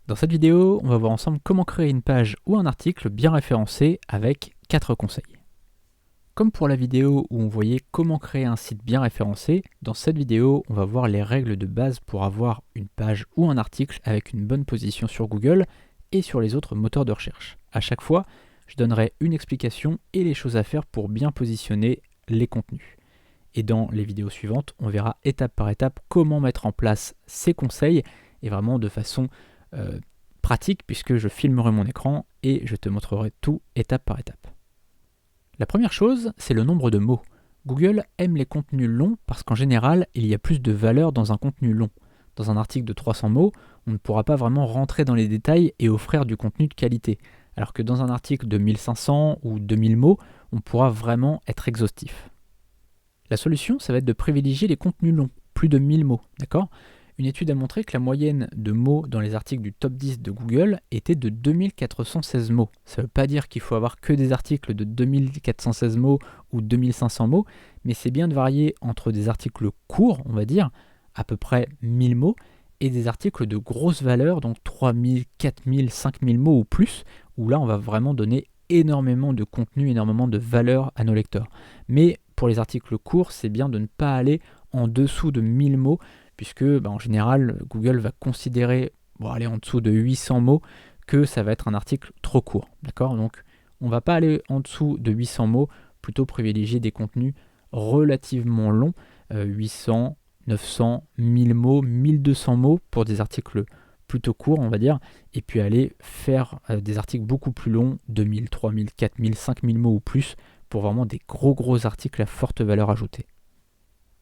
Dans cette vidéo, on va voir ensemble comment créer une page ou un article bien référencé avec 4 conseils. Comme pour la vidéo où on voyait comment créer un site bien référencé, dans cette vidéo, on va voir les règles de base pour avoir une page ou un article avec une bonne position sur Google et sur les autres moteurs de recherche. À chaque fois, je donnerai une explication et les choses à faire pour bien positionner les contenus. Et dans les vidéos suivantes, on verra étape par étape comment mettre en place ces conseils et vraiment de façon pratique puisque je filmerai mon écran et je te montrerai tout étape par étape. La première chose, c'est le nombre de mots. Google aime les contenus longs parce qu'en général, il y a plus de valeur dans un contenu long. Dans un article de 300 mots, on ne pourra pas vraiment rentrer dans les détails et offrir du contenu de qualité. Alors que dans un article de 1500 ou 2000 mots, on pourra vraiment être exhaustif. La solution, ça va être de privilégier les contenus longs, plus de 1000 mots, d'accord ? Une étude a montré que la moyenne de mots dans les articles du top 10 de Google était de 2416 mots. Ça ne veut pas dire qu'il faut avoir que des articles de 2416 mots ou 2500 mots, mais c'est bien de varier entre des articles courts, on va dire, à peu près 1000 mots, et des articles de grosse valeur, donc 3000, 4000, 5000 mots ou plus, où là on va vraiment donner énormément de contenu, énormément de valeur à nos lecteurs. Mais pour les articles courts, c'est bien de ne pas aller en dessous de 1000 mots, puisque en général, Google va considérer, aller en dessous de 800 mots, que ça va être un article trop court. D'accord ? Donc, on ne va pas aller en dessous de 800 mots, plutôt privilégier des contenus relativement longs, 800, 900, 1000 mots, 1200 mots pour des articles plutôt courts, on va dire, et puis aller faire des articles beaucoup plus longs, 2000, 3000, 4000, 5000 mots ou plus, pour vraiment des gros articles à forte valeur ajoutée.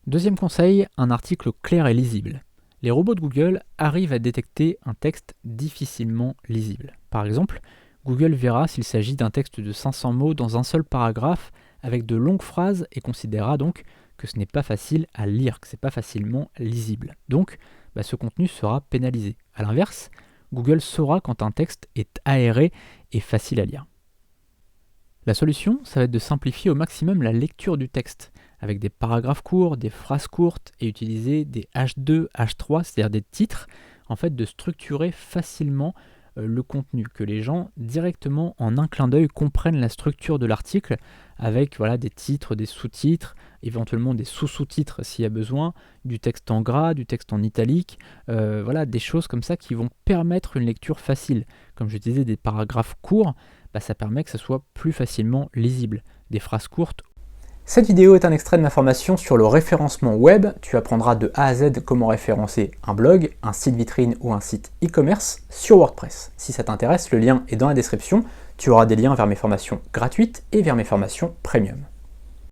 Deuxième conseil, un article clair et lisible. Les robots de Google arrivent à détecter un texte difficilement lisible. Par exemple, Google verra s'il s'agit d'un texte de 500 mots dans un seul paragraphe avec de longues phrases et considérera donc que ce n'est pas facile à lire, que ce n'est pas facilement lisible. Donc, ce contenu sera pénalisé. A l'inverse, Google saura quand un texte est aéré et facile à lire. La solution, ça va être de simplifier au maximum la lecture du texte, avec des paragraphes courts, des phrases courtes, et utiliser des H2, H3, c'est-à-dire des titres, en fait de structurer facilement le contenu, que les gens directement en un clin d'œil comprennent la structure de l'article, avec des titres, des sous-titres, éventuellement des sous-sous-titres s'il y a besoin, du texte en gras, du texte en italique, des choses comme ça qui vont permettre une lecture facile. Comme je disais, des paragraphes courts, ça permet que ça soit plus facilement lisible. Des phrases courtes. Cette vidéo est un extrait de ma formation sur le référencement web. Tu apprendras de A à Z comment référencer un blog, un site vitrine ou un site e-commerce sur WordPress. Si ça t'intéresse, le lien est dans la description. Tu auras des liens vers mes formations gratuites et vers mes formations premium.